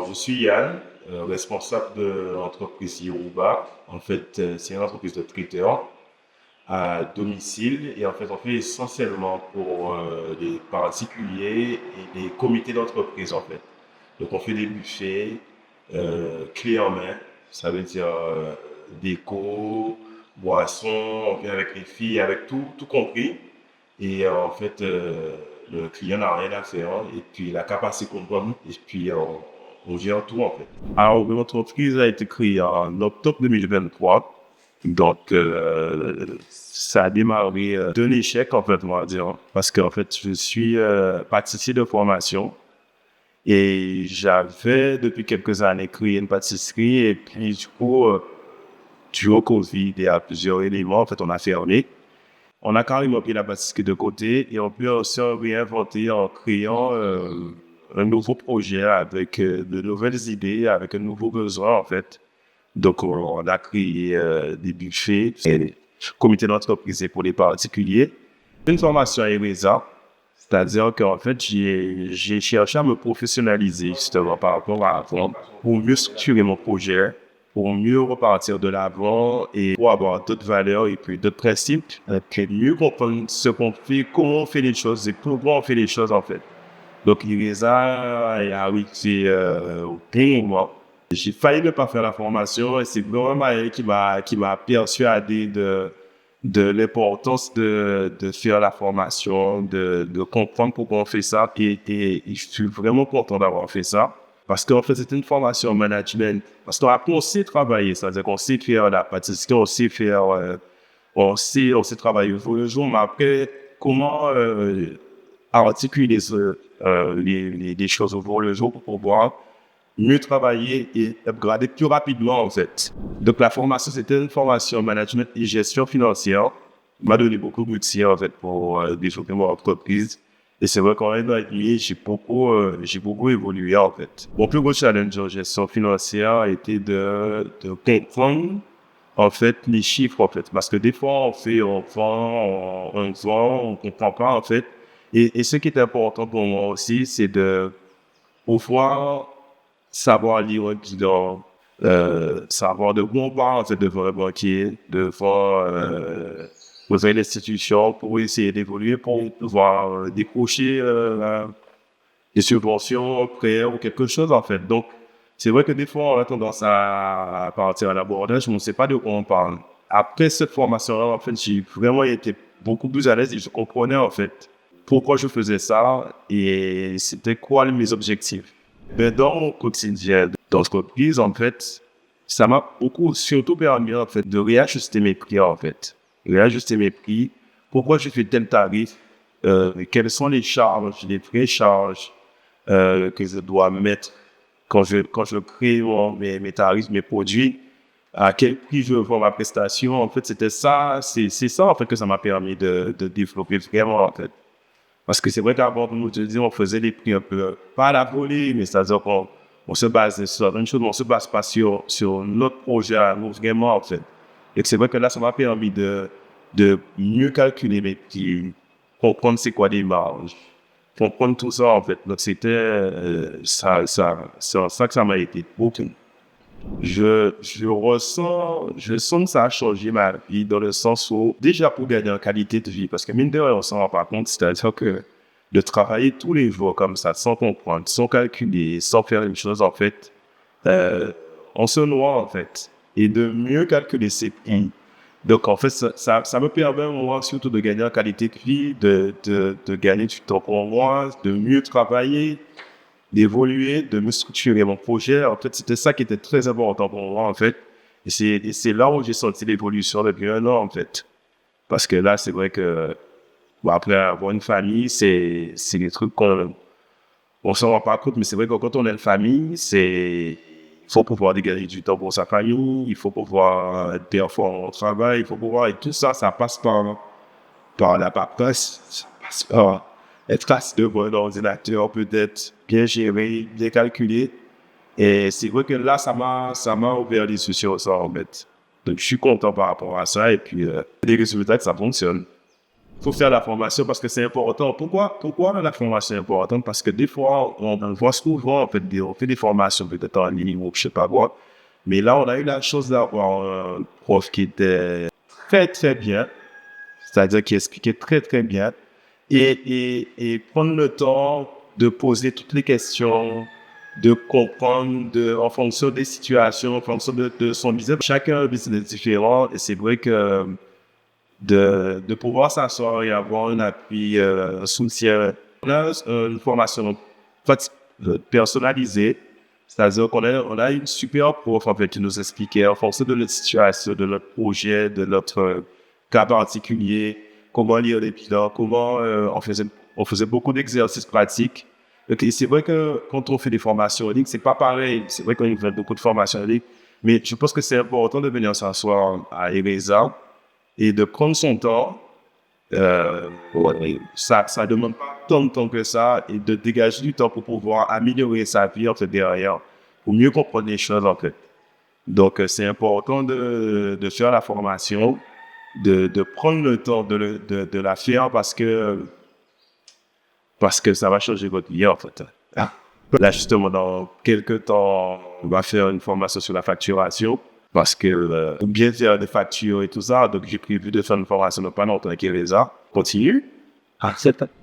Alors, je suis Yann, responsable de l'entreprise Yoruba. En fait, c'est une entreprise de traiteurs à domicile et en fait, on fait essentiellement pour les particuliers et les comités d'entreprise en fait. Donc, on fait des buffets clés en main, ça veut dire déco, boissons, on vient avec les filles, avec tout compris. Et en fait, le client n'a rien à faire et puis la capacité qu'on donne et puis on gère tout en fait. Alors, l'entreprise a été créée en octobre 2023. Donc, ça a démarré d'un échec, en fait, on va dire. Parce qu'en fait, je suis pâtissier de formation et j'avais, depuis quelques années, créé une pâtisserie. Et puis, du coup, durant Covid, il y a plusieurs éléments, en fait, on a fermé. On a carrément pris la pâtisserie de côté et on peut aussi réinventer en créant un nouveau projet avec de nouvelles idées, avec un nouveau besoin, en fait. Donc, on a créé des buffets, et comité d'entreprise et pour les particuliers. Une formation à ERESA, c'est-à-dire qu'en fait, j'ai cherché à me professionnaliser justement par rapport à avant pour mieux structurer mon projet, pour mieux repartir de l'avant et pour avoir d'autres valeurs et puis d'autres principes, pour mieux comprendre ce qu'on fait, comment on fait les choses et pourquoi on fait les choses en fait. Donc, ERESA est arrivé au terme. J'ai failli ne pas faire la formation et c'est vraiment elle qui m'a persuadé de l'importance de faire la formation, de comprendre pourquoi on fait ça. Et je suis vraiment content d'avoir fait ça. Parce qu'en fait, c'était une formation en management. Parce qu'on sait travailler, c'est-à-dire qu'on sait faire la pâtisserie, on sait travailler au jour le jour, mais après, comment articuler les choses au jour le jour pour pouvoir mieux travailler et upgrader plus rapidement, en fait. Donc, la formation, c'était une formation en management et gestion financière. Ça m'a donné beaucoup d'outils, en fait, pour développer mon entreprise. Et c'est vrai qu'en un an et demi, j'ai beaucoup évolué, en fait. Mon plus gros challenge en gestion financière était de comprendre, en fait, les chiffres, en fait. Parce que des fois, on comprend pas, en fait. Et ce qui est important pour moi aussi, c'est de pouvoir savoir lire un bilan, savoir de quoi on parle, en fait, devant un banquier, devant une institution pour essayer d'évoluer, pour pouvoir décrocher des subventions, prêts ou quelque chose, en fait. Donc, c'est vrai que des fois, on a tendance à partir à l'abordage, mais on ne sait pas de quoi on parle. Après cette formation-là, en fait, j'ai vraiment été beaucoup plus à l'aise et je comprenais, en fait, pourquoi je faisais ça et c'était quoi mes objectifs. Mais dans mon quotidien d'entreprise, en fait, ça m'a beaucoup, surtout permis, en fait, de réajuster mes prix, en fait. Réajuster mes prix. Pourquoi je fais tel tarif? Quelles sont les charges, les vraies charges que je dois mettre quand je crée mes tarifs, mes produits? À quel prix je vends ma prestation? En fait, c'était ça, c'est ça, en fait, que ça m'a permis de développer vraiment, en fait. Parce que c'est vrai qu'avant, nous te disons, on faisait les prix un peu, pas à la volée, mais c'est-à-dire qu'on se basait sur une chose, on se base pas sur notre projet à nous, vraiment, en fait. Et c'est vrai que là, ça m'a permis de mieux calculer mes prix, comprendre c'est quoi les marges, comprendre tout ça, en fait. Donc, c'était, c'est en ça que ça m'a été beaucoup. Je sens que ça a changé ma vie dans le sens où, déjà pour gagner en qualité de vie, parce que mine de rien, on s'en rend pas compte, c'est-à-dire que de travailler tous les jours comme ça, sans comprendre, sans calculer, sans faire les choses, en fait, on se noie, en fait, et de mieux calculer ses prix. Donc, en fait, ça me permet, moi, surtout de gagner en qualité de vie, de gagner du temps pour moi, de mieux travailler, d'évoluer, de me structurer mon projet. En fait, c'était ça qui était très important pour moi, en fait. Et c'est là où j'ai senti l'évolution depuis un an, en fait. Parce que là, c'est vrai que, bon, après avoir une famille, c'est des trucs on s'en rend pas compte, mais c'est vrai que quand on a une famille, il faut pouvoir dégager du temps pour sa famille, il faut pouvoir être performant au travail, il faut pouvoir, et tout ça, ça passe par la paperasse, ça passe par être assis devant un ordinateur, peut-être bien géré, bien calculé. Et c'est vrai que là, ça m'a ouvert les yeux sur ça, en fait. Donc, je suis content par rapport à ça, et puis, les résultats, que ça fonctionne. faut faire la formation parce que c'est important. Pourquoi la formation est importante? Parce que des fois, on voit souvent, en fait, on fait des formations peut-être en ligne ou je sais pas quoi. Mais là, on a eu la chance d'avoir un prof qui était très, très bien. C'est-à-dire qui expliquait très, très bien. Et prendre le temps de poser toutes les questions, de comprendre en fonction des situations, en fonction de son business. Chacun a un business différent et c'est vrai que de pouvoir s'asseoir et avoir un appui, un soutien. On a une formation personnalisée, c'est-à-dire on a une super prof en fait qui nous expliquait en fonction de notre situation, de notre projet, de notre cas particulier, comment lire les bilans, comment on faisait beaucoup d'exercices pratiques. Et c'est vrai que quand on fait des formations en ligne, c'est pas pareil. C'est vrai qu'on fait beaucoup de formations en ligne, mais je pense que c'est important de venir s'asseoir à Ereza et de prendre son temps. Ça demande pas tant de temps que ça et de dégager du temps pour pouvoir améliorer sa vie en fait derrière, pour mieux comprendre les choses en fait. Donc c'est important de faire la formation, de prendre le temps de la faire parce que ça va changer votre vie en fait. Là justement dans quelques temps on va faire une formation sur la facturation. Parce que bien faire des factures et tout ça, donc j'ai prévu de faire une formation de pas longtemps avec Ereza. Continue.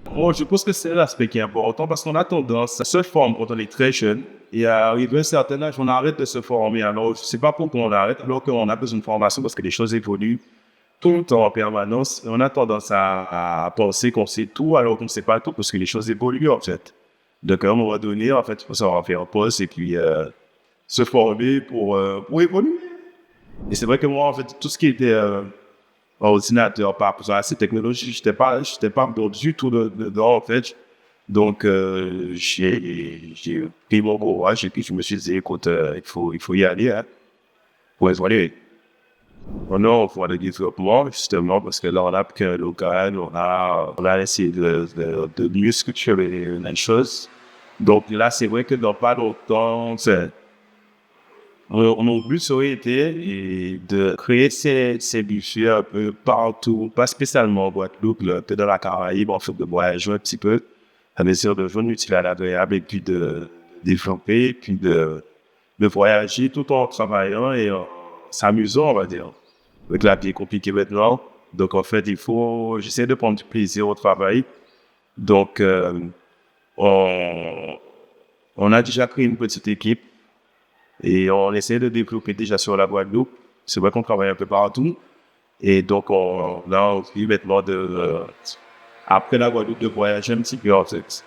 Bon, je pense que c'est l'aspect qui est important parce qu'on a tendance à se former quand on est très jeune et à arriver à un certain âge, on arrête de se former. Alors, je ne sais pas pourquoi on arrête, alors qu'on a besoin de formation parce que les choses évoluent tout le temps en permanence. Et on a tendance à penser qu'on sait tout alors qu'on ne sait pas tout parce que les choses évoluent en fait. Donc, à un moment donné, en fait, il faut savoir faire un pause et puis se former pour évoluer. Et c'est vrai que moi, en fait, tout ce qui était ordinateur, par rapport à ces technologies, je n'étais pas bon du tout dedans, en fait. Donc, j'ai pris mon courage et puis je me suis dit, écoute, il faut y aller, hein, pour évoluer. On voit le développement, justement, parce que là, on a pris un local, on a essayé de mieux structurer les choses. Donc là, c'est vrai que dans pas longtemps, mon but aurait été de créer ces buffets un peu partout, pas spécialement en Guadeloupe, un peu dans la Caraïbe, en fait, de voyager un petit peu, à mesure de joindre l'utile à l'agréable et puis de développer, puis de voyager tout en travaillant et en s'amusant, on va dire. Avec la vie est compliquée maintenant, donc en fait, j'essaie de prendre du plaisir au travail. Donc, on a déjà créé une petite équipe. Et on essaie de développer déjà sur la Guadeloupe. C'est vrai qu'on travaille un peu partout. Et donc, on a envie maintenant après la Guadeloupe, de voyager un petit peu en fait.